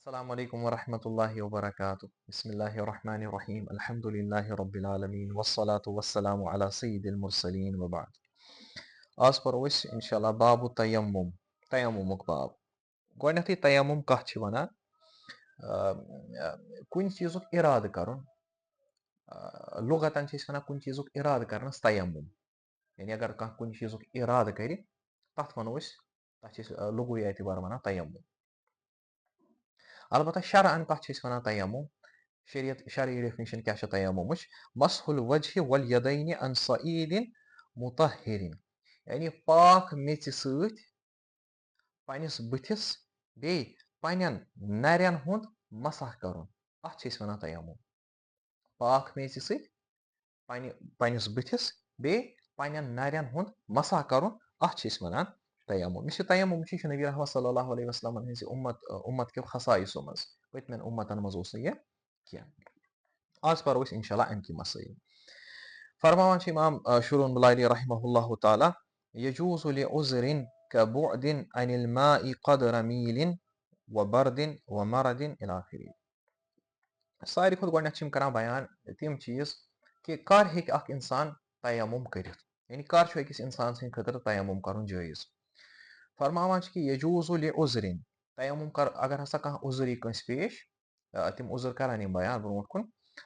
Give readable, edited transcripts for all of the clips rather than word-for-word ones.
Assalamu alaikum wa rahmatullahi wa barakatuh. Bismillahir Rahmanir Rahim. Alhamdulillahi Rabbil Alameen. Wassalatu wassalamu ala Sayyidil Mursaleen wa ba'd. Az paro أسۍ inshallah babu tayammum. Tayammumuk bab. Gۄڈنٮ۪تھٕے tayammum کَتھ چھِ وَنان کُنہِ چیٖزُک اِرادٕ کَرُن. لُغتن چھِ أسۍ وَنان کُنہِ چیٖزُک اِرادٕ کَرنس tayammum. یعنی اگر کانٛہہ کُنہِ چیٖزُک اِرادٕ کَرِ تَتھ وَنو أسۍ تَتھ چھِ أسۍ لُغوی اعتبار وَنان tayammum. البتہ شرعن کَتھ چھِ أسۍ وَنان tayammum. شرعی ڈیفنیشن کیاہ چھِ tayammumٕچ؟ مسحُ الوجہِ والیدینہِ عن صعیٖدٍ مُطہِرٍ. یعنی پاک میٚژِ سۭتۍ پننِس بٕتھِس بیٚیہِ پننٮ۪ن نرٮ۪ن ہُنٛد مسح کرُن. اَتھ چھِ أسۍ وَنان tayammum. پاک میٚژِ سۭتۍ پننِس بٕتھِس بیٚیہِ پننٮ۪ن نرٮ۪ن ہُنٛد مسح کرُن. اَتھ چھِ أسۍ وَنان tayammum. یُس یہِ tayammum چھُ یہِ چھُ نبی رحمت صلی اللہ علیہ وسلمن ہٕنٛزِ اُمت کیو خصائصو منٛز. پٔتمٮ۪ن اُمتن منٛز اوس نہٕ یہِ کینٛہہ. آز پرو أسۍ انشاء اللہ اَمکی مسٲیِل. فرماوان چھِ امام شروٗن بلاری رحمہ اللہ تعالیٰ یجوٗز لعذرٍ كبعد عن الماء قدر میٖل وبرد ومرض الى آخره. ساروی کھۄتہٕ گۄڈنٮ۪تھ چھِ یِم کران بیان تِم چیٖز کہِ کر ہیٚکہِ اکھ اِنسان tayammum کٔرِتھ. یعنی کر چھُ أکِس اِنسان سٕنٛدِ خٲطرٕ tayammum کرُن جٲیز. فرماوان چھِ کہِ یجوٗز لعذرٍ. tayammum اگر ہسا کانٛہہ عذر یی کٲنٛسہِ پیش تِم عذر کران یِم بیان برونٛٹھ کُن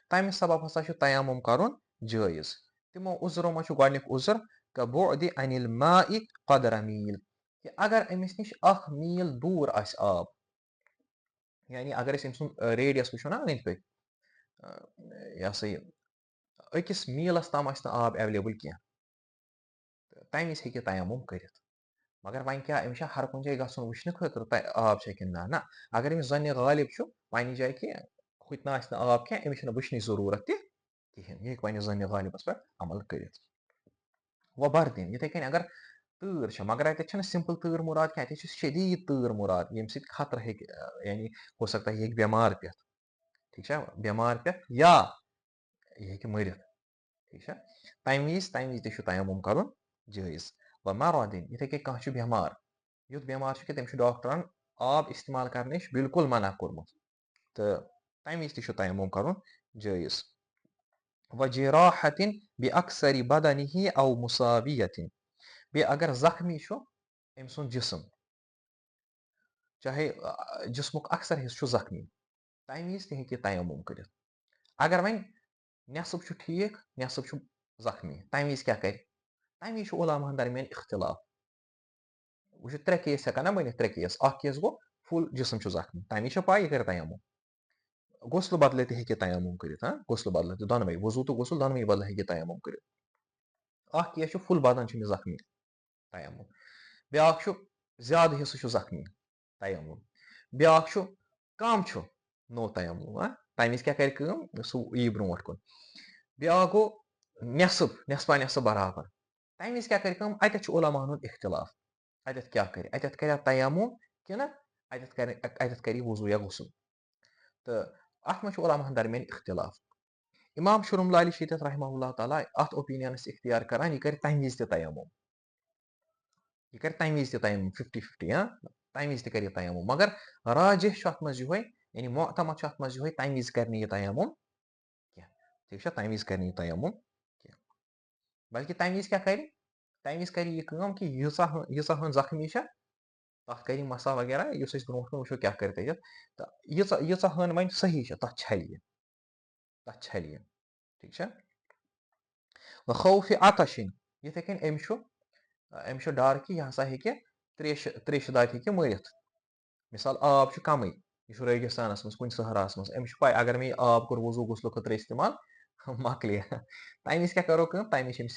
تمہِ سبب ہسا چھُ tayammum کرُن جٲیز. تِمو عذرو منٛز چھُ گۄڈنیُک عذر كبعد عن الماء قدر میٖل. کہِ اگر أمِس نِش اکھ میٖل دوٗر آسہِ آب. یعنی اگر أسۍ أمۍ سُنٛد ریڈیس وٕچھو نا أنٛدۍ پٔکۍ یہِ ہسا یہِ أکِس میٖلس تام آسہِ نہٕ آب ایویلیبٕل کینٛہہ تہٕ تمہِ وِزِ ہیٚکہِ tayammum کٔرِتھ. مگر وۄنۍ کیٛاہ أمِس چھا ہر کُنہِ جایہِ گژھُن وٕچھنہٕ خٲطرٕ آب چھا کِنہٕ نہ اگر أمِس زَنہِ غالب چھُ پننہِ جایہِ کہِ ہُتہِ نہٕ آسہِ نہٕ آب کینٛہہ أمِس چھنہٕ وٕچھنٕچ ضروٗرت تہِ کِہینۍ. یہِ ہیٚکہِ پننِس زَنہِ غالبس پٮ۪ٹھ عمل کٔرِتھ. وبردِن یِتھٕے کٔنۍ اگر تۭر چھےٚ مگر اَتٮ۪تھ چھنہٕ سمپل تۭر مُراد کینٛہہ اَتٮ۪تھ چھِ شدیٖد تۭر مُراد ییٚمہِ سۭتۍ خطرٕ ہیٚکہِ یعنی ہو سکتا ہے یہِ ہیٚکہِ بٮ۪مار پٮ۪تھ. ٹھیٖک چھا بٮ۪مار پٮ۪تھ یا یہِ ہیٚکہِ مٔرِتھ. ٹھیٖک چھا تمہِ وِزِ تہِ چھُ tayammum کرُن جٲیز. ومرضٍ یِتھٕے کٔنۍ کانٛہہ چھُ بٮ۪مار یُتھ بٮ۪مار چھُ کہِ تٔمِس چھُ ڈاکٹرن آب استعمال کرنہٕ نِش بِلکُل منع کوٚرمُت تہٕ تمہِ وِزِ تہِ چھُ tayammum کرُن جٲیز. وجراحة بأكثر بدنه أو مصابية. بیٚیہِ اگر زخمی چھُ أمۍ سُنٛد جسم چاہے جسمُک اکثر حصہٕ چھُ زخمی تمہِ وِزِ تہِ ہیٚکہِ tayammum کٔرِتھ. اگر وۄنۍ نٮ۪صٕب چھُ ٹھیٖک نٮ۪صٕب چھُ زخمی تمہِ وِزِ کیٛاہ کرِ؟ تمہِ وِزِ چھُ عُلماہن درمیان اختِلاف. وٕچھو 3 کیس ہٮ۪کان نا بٔنِتھ 3 کیس. اکھ کیس گوٚو فُل جسم چھُ زخمی تمہِ وِزِ چھِ پاے یہِ کرِ tayammum. غسلہٕ بدلہٕ تہِ ہیٚکہِ tayammum کٔرِتھ. غسلہٕ بدلہٕ تہِ دۄنوَے وضوٗ تہٕ غسل دۄنوَے بدلہٕ ہیٚکہِ tayammum کٔرِتھ. اکھ کیس چھُ فُل بدن چھُ أمِس زخمی tayammum. بیاکھ چھُ زیادٕ حصہٕ چھُ زخمی tayammum. بیاکھ چھُ کم چھُ نو tayammum. تمہِ وِزِ کیٛاہ کرِ کٲم سُہ یی برونٛٹھ کُن. بیاکھ گوٚو نٮ۪صبا نٮ۪صب برابر تمہِ وِزِ کیٛاہ کرِ کٲم اتٮ۪تھ چھُ عُلماہن ہُنٛد اختِلاف. اتٮ۪تھ کیٛاہ کرِ اتٮ۪تھ کریا tayammum کِنہٕ اتٮ۪تھ کرِ وضوٗ یا غسل. تہٕ اتھ منٛز چھُ عُلماہن درمیان اختِلاف. امام شروٗن بلاری چھِ ییٚتٮ۪تھ رحمہ اللہ تعالیٰ اتھ اوپیٖنینس اختیار کران یہِ کرِ تمہِ وِزِ تہِ tayammum. یہِ کرِ تمہِ وِزِ تہِ tayammum 50-50 تمہِ وِزِ تہِ کرِ یہِ tayammum. مگر راجح چھُ اتھ منٛز یِہوے یعنی معتمد چھُ اتھ منٛز یِہوے تمہِ وِزِ کرِ نہٕ یہِ tayammum کینٛہہ. ٹھیٖک چھا تمہِ وِزِ کرِ نہٕ یہِ tayammum کینٛہہ بلکہِ تمہِ وِزِ کیٛاہ کرِ تمہِ وِزِ کرِ یہِ کٲم کہِ ییٖژاہ ہن زخمی چھےٚ تتھ کرِ مسا وغیرہ یُس أسۍ برونٛٹھ کُن وٕچھو کیٛاہ کرِ تتٮ۪تھ تہٕ ییٖژاہ ہن وۄنۍ صحیح چھِ تتھ چھلہِ یہِ. ٹھیٖک چھا. وخوفِ عطشٍ یِتھٕے کٔنۍ أمِس چھُ ڈر کہِ یہِ ہسا ہیٚکہِ تریشہِ دادِ ہیٚکہِ مٔرِتھ. مِثال آب چھُ کمٕے یہِ چھُ ریگِستانس منٛز کُنہِ صحراہس منٛز أمِس چھُ پاے اگر مےٚ یہِ آب کوٚر وضوٗ غسلہٕ خٲطرٕ استعمال مۄکلے تمہِ وِزِ کیٛاہ کرو کٲم تمہِ وِزِ چھِ أمِس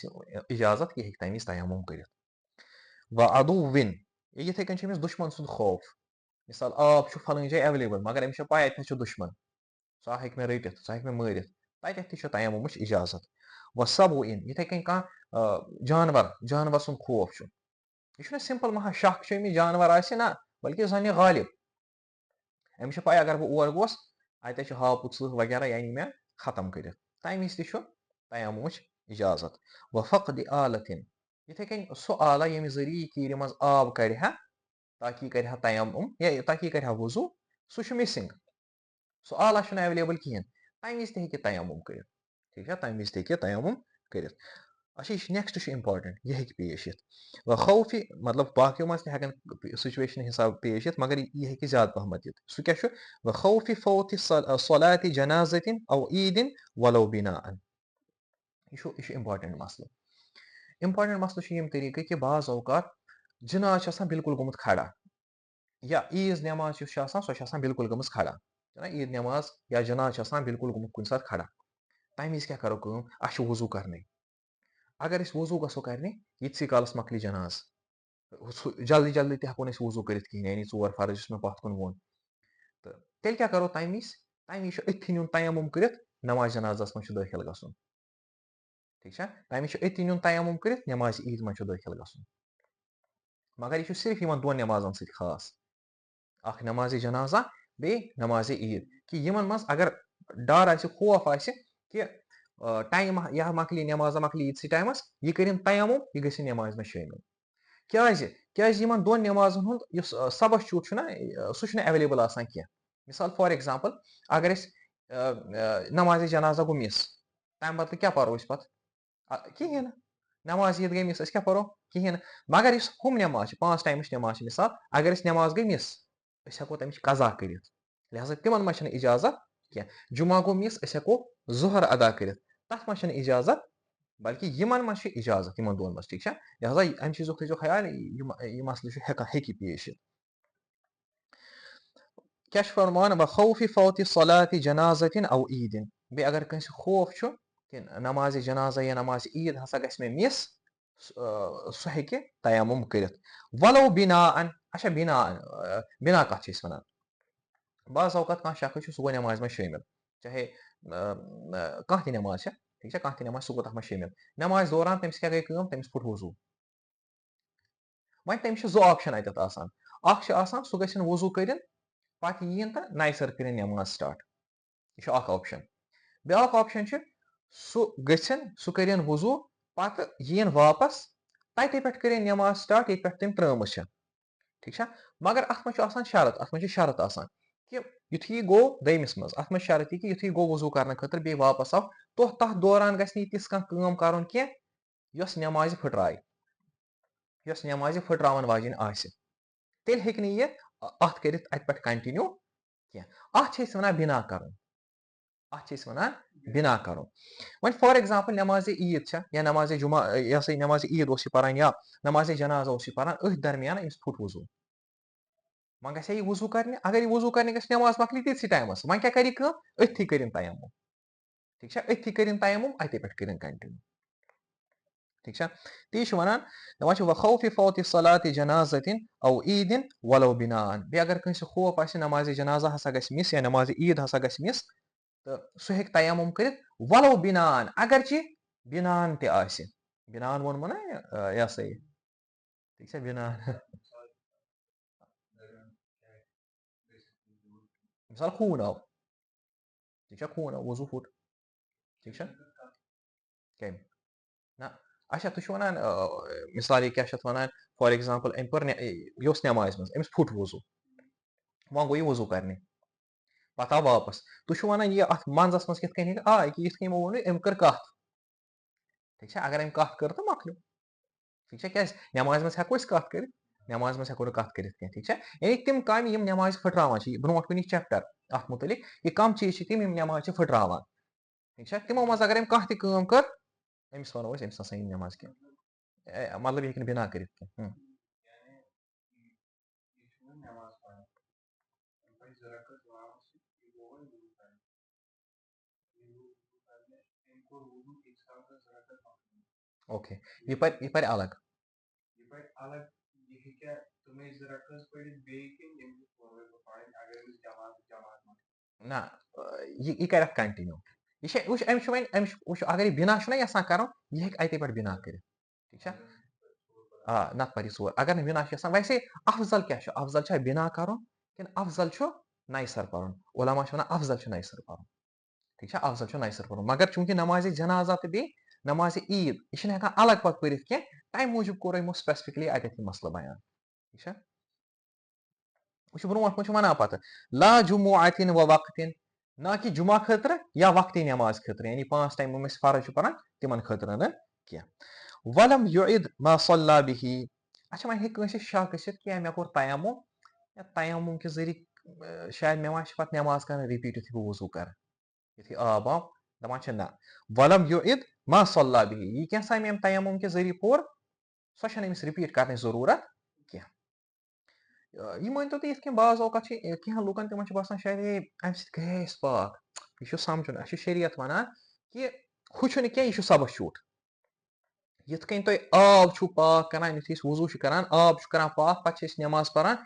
اِجازت یہِ ہیٚکہِ تمہِ وِزِ tayammum کٔرِتھ. وعدوٍ یِتھٕے کٔنۍ چھُ أمِس دُشمن سُنٛد خوف. مِثال آب چھُ فلٲنۍ جایہِ ایویلیبٕل مگر أمِس چھِ پاے اتہِ چھُ دُشمن سُہ ہیٚکہِ مےٚ رٔٹِتھ سُہ ہیٚکہِ مےٚ مٲرِتھ تتٮ۪تھ تہِ چھُ tayammumٕچ اِجازت. وسبوٍ یِتھٕے کٔنۍ کانٛہہ جانور سُنٛد خوف چھُ. یہِ چھُنہٕ سمپل مہا شک چھُ أمِس جانور آسہِ نہ بلکہِ زنہِ غالب. أمِس چھِ پاے اگر بہٕ اور گوس اتہِ چھُ ہاپُت سٕہہ وغیرہ یہِ اَنہِ مےٚ ختم کٔرِتھ تمہِ وِزِ تہِ چھُ tayammumٕچ اِجازت. وفقدِ آلَةٍ یِتھٕے کٔنۍ سُہ آلہ ییٚمہِ ذٔریعہٕ یہِ کیٖرِ منٛز آب کڑِ ہا تاکہِ یہِ کرِ ہا tayammum یا تاکہِ یہِ کرِ ہا وضوٗ सु छ मिसिंग, सु आला छुन अवेलेबल किहन, तमे विज ते हेके तयम्मुम करित, ठीक है, तमे विज ते हेके तयम्मुम करित। अच्छा यह नेक्स्ट इम्पॉर्टेंट, यह हेक पेश यित व खौफी, मतलब बाकियों मज ते हेकन सिचुएशन हिसाब पेश यित, मगर यह हेके ज्यादा पहमत यित। सु क्या छु, व खौफी फौति सलाति जनाज़तिन औ ईदिन वलो बिनाअन। यह इम्पॉर्टेंट मसला। इम्पॉर्टेंट मसला छु यम तरीके कि बाज़ औकात जनाज छ आसान बिल्कुल गोमुत खड़ा, या ईज नमाज युस छ आसान सो छ आसान बिल्कुल गमज खड़ा, ईद नमाज या जनाज छ आसान बिल्कुल गोमुत कुन साथ खड़ा। तमे विज क्या करो कम, अस वजू करने, अगर अस वजू गसो करने यितसी कालस मकली जनाज, जल्दी जल्दी ते हको अस वजू करित कहीं, यानी 4 फर्ज युस मे पथ कुन वोन, तो तेल क्या करो तमे विज अथि नुन तयम्मुम करित नमाज जनाजस मज दाखिल गसुन, ठीक है, तमे विज अथि नुन तयम्मुम करित नमाज ईद मज दाखिल गसुन। मगर यह सिर्फ इन दोन नमाजन सत खास, अख नमाज जनाजा बे नमाज ईद, कि यमन मज अगर डर आसि खौफ आसि कि टाइम यह मकली नमाज मकली ईद टाइमस, यह करिन तयम्मुम, यह गसिन नमाज में शामिल। क्या यमन दोन नमाजन हुंद युस सबस्टिट्यूट छु ना, सु छु अवेलेबल आसान किया। मिसाल फॉर एग्जांपल अगर अस नमाज जनाजा गो मिस, तम बदल क्या परो पत कहें, नमाज ईद गई मिस, क्या परो कहें, मगर इस हम नमाज 5 टाइम्स नमाज मिसाल अगर अस नमाज गई मिस, अस हेको तमिच कज़ा करित, लिहाजा तिमन मज छन इजाजत क्या। जुमा गो मिस, अस हेको ज़ोहर अदा करित, तथ मज छन इजाजत, बल्कि यमन मज छ इजाजत, यमन दोन मज, ठीक है। लिहाजा अम चीज़ थो ख्याल, यह मसले हेकी पेश यित। क्या फरमान व खौफि फौति सलाति जनाज़तिन औ ईदिन, बे अगर कंस खौफ छु कि नमाज जनाजा या नमाज ईद हसा गस मे मिस, सु हेके तयम्मुम करित वलो बिनाअन। अच्छा बिना कथ छ वनान, बाज़ औकात कह शख्स छु, सु गो नमाज में शामिल, चाहे कह ति नमाज है, ठीक है, कह ति नमाज सु गो तथ में शामिल। नमाज दौरान तमिस क्या गई कम, तमिस फुट वजू, वह तमिस जो ऑप्शन अतत आसान, अख छ आसान सु गसिन वजू करिन, पत यीन तो नए सर करिन नमाज स्टार्ट, यह ऑप्शन। ब्याक ऑप्शन छ सु गसिन सु करिन वजू, पत यीन वापस तते पे करिन नमाज स्टार्ट ये पे तम त्रम, ठीक है। मगर अत मज आसान शरत, अत मज शरत आसान कि युथी गो दमिस मज, अत मज शरत कि युथी गो वजू करने खतर बे वापस आव, तो तथ दौरान गि तिस कम कर यस नमाज फुटराय, यस नमाज फुटरावन वाजिन आसि, तेल हेक नह यह अत करित अत पे कंटिन्यू क्या। अत वनान बिना कर, अत वनान बिना कर। वन फॉर एग्जांपल नमाज ईद छ, या नमाज जुमा, यह सही नमाज ईद पान, या नमाज जनाजा पान, अथ दरमियान अमिस फुट वजू, वह गई वजू करने, अगर यह वजू करने नमाज मकली तिस टाइमस, वह क्या कर अथी कर तयम्मुम, ठीक है, अथी कर तयम्मुम, अते पे कर कंटिन्यू, ठीक है। ती वनान दपान व खौफि फौति सलाति जनाज़तिन औ ईदिन वलो बिनाअन, बे अगर कंस खौफ आसि नमाज जनाजा हसा गस मिस, या नमाज ईद हसा गस मिस, तो सु हेक तयम्मुम करित वलो बिनाअन, अगरचे बिनान ते आसि, बिनान वोन ना यह सही, ठीक है, बिनान मिसाल खून आव, ठीक है, खून आव वजू फुट, ठीक है, कम ना। अच्छा तुम वनान मिसाल क्या वनान फॉर एग्जांपल अम पर यस नमाज मज अमिस फुट वजू, वह गो वजू करने, पत आव वापस, तुम वनान यह अत मंजस मज कित आ कि यिथ कन वो अम कर कथ, ठीक है, अगर अम कथ कर तो मकल, ठीक है, क्या नमाज मज हेको कथ कर, नमाज मज हेको कथ कर, ठीक है, यानी तिम काम यम नमाज फुटरावान ब्रोट कुन चैप्टर अत मुतलिक, यह कम चीज तिम यम नमाज फुटरावान, ठीक है, तिमो मज अगर अम कह तम कर, अमिस वनो अमिस हसा नमाज कह, मतलब यह बिना कर। ओके, यह पर अलग, ना यह कर कंटिन्यू, यह वो अगर यह बिना यसान कर, यह अते पे बिना कर, ठीक है, नत पर सोर, अगर ना बिना वैसे अफजल क्या अफजल बिना कर कि अफजल नए सर पर, उलमा वन अफजल नए सर पर, ठीक है, अफजल नए सर पर, मगर चूंकि नमाज जनाजा तो बे नमाज ईद यह अलग पे पढ़ कह, तम मूजूब कोर यमो स्पेसिफिकली अत मसल बयान, ठीक है। वह ब्रोह कुन वनान पत ला जुमुअतिन व वक्तिन ना कि जुमा खतर या वक्ती नमाज खतर यानी 5 टाइम फर्ज परान तिमन खतर न कह वलम युइद मा सल्ला बिही अच्छा वह हे शक कि मे कोर तयम्मुम या तयम्मुम के जरिए शायद मे पे नमाज कर रिपीट यु बह वजू कर यु आब आव दपान ना वलम युइद मा सल्ला बिही यह क्या मे तयम्मुम के जरिए पोर सो रिपीट करने जरूरत कह यह मान तो ये बाज औकात कह लुकन तिम बसान शायद अम गए पाक यह समझुन शरीयत वनान कि हु क्या यह सबक शूट यिथ कन तुम आब पाक करान युथ वजू करान आब करान पाक पे नमाज परान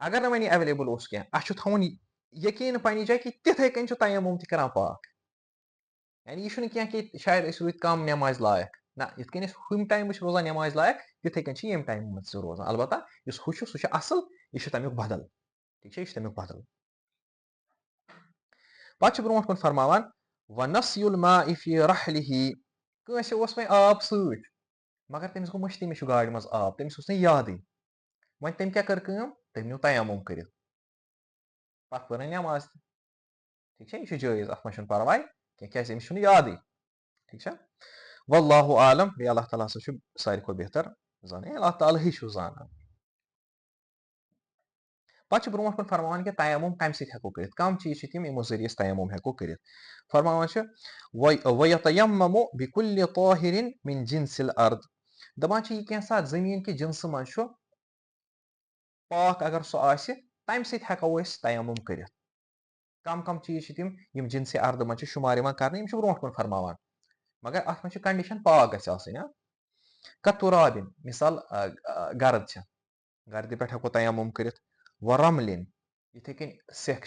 अगर ना वन अवेलेबल कह अस थवन यकीन पन्नी जाए कि तिथे कन तयम्मुम करान पाक यानी यह क्या कि शायद रूद कम नमाज लायक ना इत कन हम टाइम रोजान नमाज लायक तिथे कन यम टाइम रोजान अलबत्ता हु सह असल यह तमुक बदल ठीक है यह तमुक बदल पे ब्रोह कुन फरमान व नस्युल माइ फी रहलिही कंस ओस वह आब सत मगर तमिस गो मश्ती मे गाड़ मज आब तमिस ओस याद वन तम क्या कर तम न्यू तयम्मुम कर पत पर नमाज ठीक है यह जायज अत मे परवाह क्या अमिस याद ठीक है वल्लाहु आलम बे अल्लाह ताला सारी खो बेहतर जान अल्लाह ताला ही जान पे ब्रोह कुन फरमान कि तयम्मुम कम सत हेको कर कम चीज तम यमो जरिए तयम्मुम हेको कर फरमान वयतयम्ममु बिकुल्लि ताहिरिन मिन जिनसिल अर्द दपान यह क्या जमीन कि जिनस मज पाक अगर सह आसि तम सत हेको तयम्मुम कर कम कम चीज तम यम जिनस अर्द मज शुमार कर ब्रोह कुन फरमान मगर अत मे कंडीशन पाक गई कतुराबिन मिसाल गर्द गर्द पे हेको तयम्मुम कर व रमलिन इथे कन सेख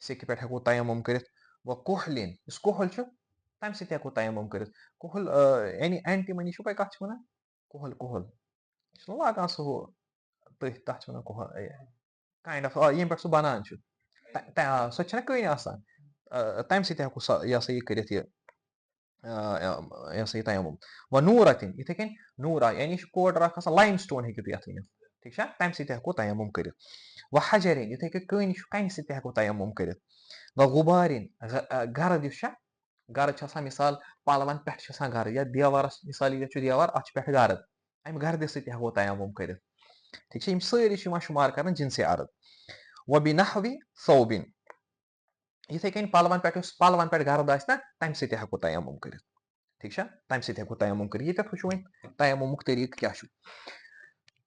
सेख पे हेको तयम्मुम कर व कोहलिन इस कोहल तम सत हेको तयम्मुम कर कोहल यानी एंटीमनी पे कत वन कोहल कोहल लागान सह तथ तथ कोहल काइंड ऑफ यम पे सह बनान सो कन आसान तम सत हेको यह सा यह कर यह सा तयम्मुम व नूरतिन इथे कन नूरा यानी कोडर लाइम स्टोन हेकु तुम वन ठीक है तम सत हेको तयम्मुम कर व हजरिन इथे कन कन सत हेको तयम्मुम कर व गुबारिन गर्द गर्द मिसाल पलवन पे गर्द या देवारस मिसाल ये देवार अत पे गर्द अम गर्द सत हेको तयम्मुम कर ठीक है सारी शुमार कर जिनस अर्द व बि नहवी सौबिन इथे कन पलवन पे गर्द आना तम सत हेको तयम्मुम कर ठीक है तम सत हेको तयम्मुम कर ये वो वन तयम्मुमुक तरीक क्या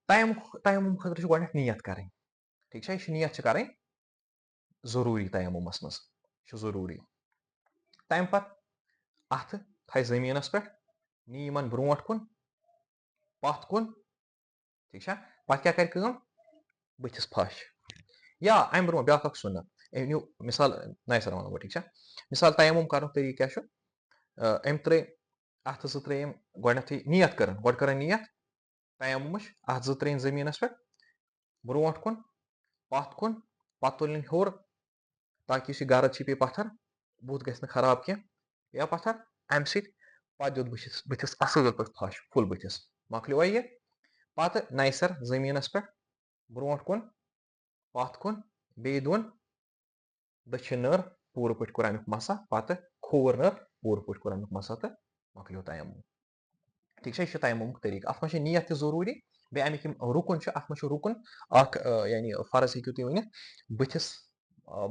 तयम्मुम खतर गो नियत कर ठीक है यह नियत कर जरूरी तयम्मुमस मज जरूरी तम पे अथ थ जमीनस पे नी यमन ब्रोह कुन पथ कुन ठीक है पे क्या कर बथिस फश या अम ब्रोह ब्या सुन्नत न्यू मिसाल नयसर वन बह ठीक है मिसाल तयम्मुम कर तरीक क्या अम त्रे अथ जो त्रेम गथी नियत कर गो नियत तयम्मुमच अथ जो त्रेन जमीनस पे ब्रोह कुन पथ कुन पे तुलन होर ताकि इस गर्द पे पत्थर बुत गि खराब कह या पत्थर अम सत दुत बथिस असल पे फश फुल बथिस मकलो यह पे नयसर जमीनस पे ब्रोह कुन पथ कुन बे दोन दक्षिण नर पूर पे कोर अमुक मसा पे खोर नर पूर पे कोर अमुक मसा तो मकलो तयम्मुम ठीक है यह तयम्मुमुक तरीक अत मे नियत जरूरी बे अमिक रुकन अत मे रुकन यानी फर्ज हेकु तुम वन बथिस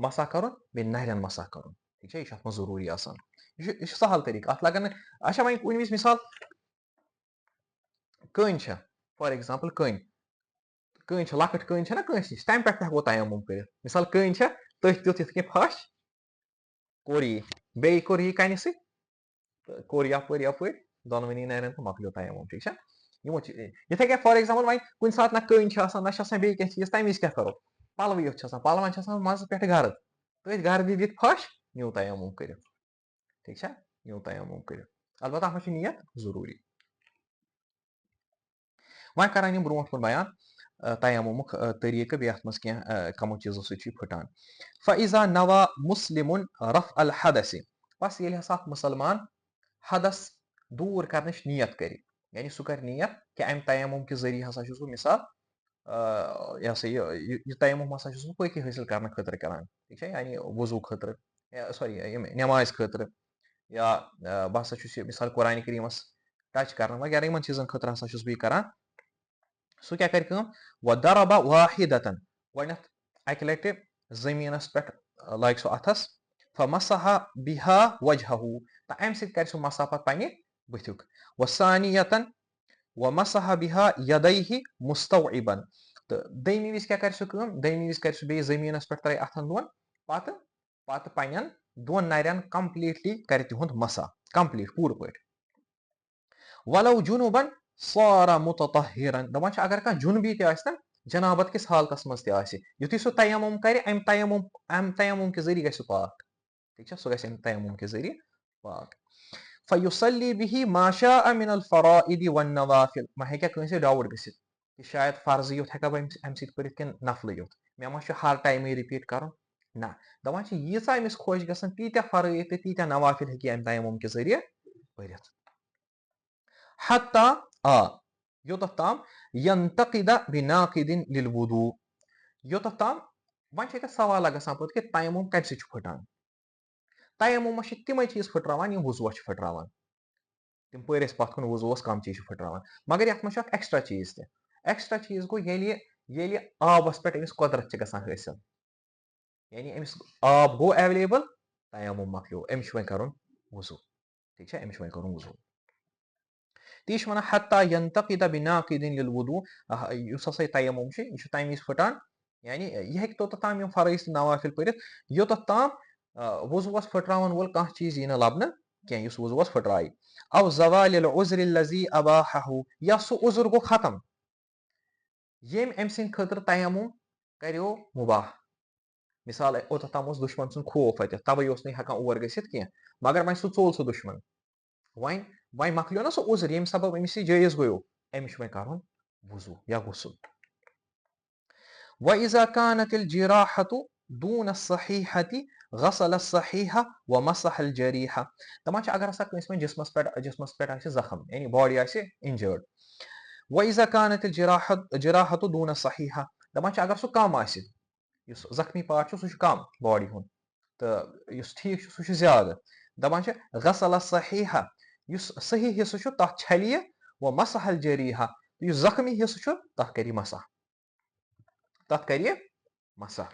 मसा कर बे नरन मसा कर ठीक है यह अत जरूरी आसान यह सहल तरीक अत लगन अच्छा वह कुन विज मिसाल कन फॉर एग्जाम्पल कन लकट कन ना कंस नश तम पे हेको तयम्मुम कर मिसाल कन तथ दुत ये फश कोर यह बे कोर यह कन कोर यप दोनवनी नरन तो मकलो तयम्मुम ठीक है यमो इथे क्या फॉर एग्जाम्पल वह कुन सात ना कन ना बे चीज तम वज क्या करो पलव योत पलवन मज पे गर्द तथ गर्द दित फश न्यू तयम्मुम कर ठीक है न्यू तयम्मुम कर अलबत्ता अत मे नियत जरूरी वह करान ब्रोह कुन बयान तयम्मुमुक तरीक बे अत कमो चीजों सह फटान फ़इज़ा नवा मुस्लिमुन रफ़ अल हदस बस ये हसा मुसलमान हदस दूर करने नियत कर यानी सह कर नियत कि अम तयम्मुम के जरिए हसा मिसाल यह हसा यह तयम्मुम हसा छुस बह पाकी हासिल करने खतर करान ठीक है यानी वजू खतर सॉरी नमाज खतर या बह हसा छुस मिसाल कुरान करीमस टच करना वगैरह इन चीजन खतर हसा छुस बह करान सो क्या कर व दरबा वाहिदतन गथ अकि लटि जमीनस पे लाग सो अथस फमसहा बिहा वजहू तो अम सत कर मसा पे पन्ने बुथुक व सानियतन व मसहा बिहा यदई मुस्तवइबन तो दमी विज क्या कर दमी विज कर बे जमीनस पे त्रे अथन दोन पत पन्न दोन नरन कंप्लीटली कर तिहुंद मसा कंप्लीट पूर पे वलव जुनुबन सारा मुततहिरन दपान अगर कह जुनबी तन जनाबत किस हालतस मज तुथु सह तयम्मुम कर अम तयम्मुम के जरिए गह पाक ठीक है सह गह तयम्मुम के जरिए पाक फयुसल्ली बिही माशा मिन अल फराइद वन नवाफिल मा हेक कंसे डाउट गसित कि शायद फर्ज युत हेका अम सत पढ़ित किन नफल युत मे मा हर टाइम रिपीट कर ना दपान यीचा अमिस खुश गसन तीत्या फराइद तो तीत्या नवाफिल हेकी अम तयम्मुम के जरिए पढ़ित हत्ता आ योत ताम यंतकिदा बिनाकिदिन लिल वुदू योत ताम वन सवाल गसान पे कि तयम्मुम कम से फटान तयम्मुम तम चीज फटरान यम वुजुआ फटरान तम पर पत कुन वुजुस कम चीज फटरान मगर ये मह एक्स्ट्रा चीज एक्स्ट्रा चीज गो ये आबस पे अमिस कुदरत गसान हासिल यानी अमिस आब गो एवेलेबल तयम्मुम मकलो अमिस वन कर वुजू ठीक है अमिस वन कर वुजू तीस वन हत्ता यंतकिदा बिनाकिदिन लिल वुदू युस हसा तयम्मुम यह तम विज फटान यानी यह हेक तोत ताम यम फराइज नवाफिल पढ़ित योत ताम वुजुस फटरावन वोल कह चीज यी लबन कह वुजुस फटराय अव जवाल उज़्र लजी अबाहू या सह उज़्र गो खत्म यम अम सद खतर तयम्मुम करो मुबाह मिसाल ओत ताम दुश्मन सुन खौफ अत तवे हेकान और गसित कह मगर वन सह चोल सह दुश्मन वन वन मकलो ना सह उज़्र यम सबब अमिस जायज गयो अमिस वन कर वुजू या गुस्ल वइज़ा कानतिल जिराहतु दून सहीहति गसल सहीहा व मसहल जरीहा दपान अगर हसा कंस में जिस्मस पे जख्म यानी बॉडी इंजर्ड वइज़ा कानतिल जिराहतु दून सहीहा दपान अगर सह कम जख्मी पार्ट सह कम बॉडी हुन तो ठीक सह ज्यादा दपान गसल सहीहा सही हिस्सा तथ छलिए व मसहल जरीहा जख्मी हिस्सा तथ कर मसा तथ कर मसा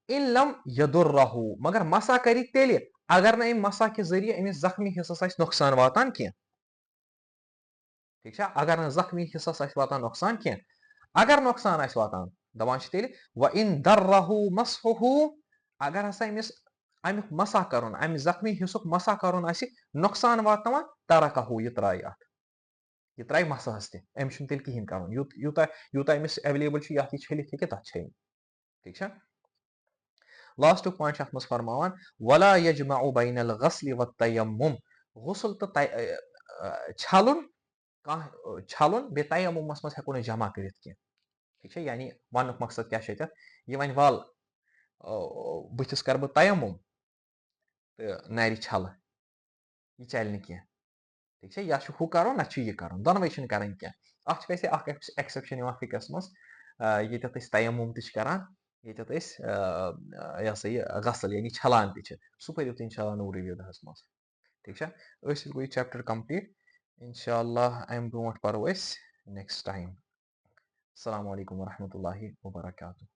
इन लम यदुर्रहू मगर मसा कर तेल अगर न मसा के जरिए अमिस जख्मी हिस्सस नुकसान वातान कह ठीक है अगर न जख्मी हिस्सस वातान नुकसान कह अगर नुकसान वातान दपान तेल व इन दर्रहू मसहू अगर हसा अमिस अमुक मसा कर अमि जख्मी हिस्सुक मसा कर नुकसान वातन तरकहू यह त्राय अत यह त्राय मसहस तेल कहें कर यूत अमिस एवेलेबल ये छलित हे तथ छे ठीक है लास्ट पॉइंट अत मज फरमान वला यजमउ बैनल गस्ल व तयम्मुम गुस्ल तो छलुन छलुन बे तयम्मुमस मज हेको जमा कर ठीक है यानी वन मकसद क्या यह वन वल बुथिस कर बह तयम्मुम तो नारि छल यह चल कह ठीक है या हु करो ना यह कर दोनवे कर अत वैसे एक्सेप्शन फिकस मज ये तयम्मुम करान ये यह हसा यह गसल यानी छलान सह पो इंशाल्लाह नूर रिव्यूदहस मज ठीक है गो चैप्टर कंप्लीट इंशाल्लाह अम ब्रोट परो नेक्स्ट टाइम अस्सलामु अलैकुम वरहमतुल्लाहि वबरकातुहू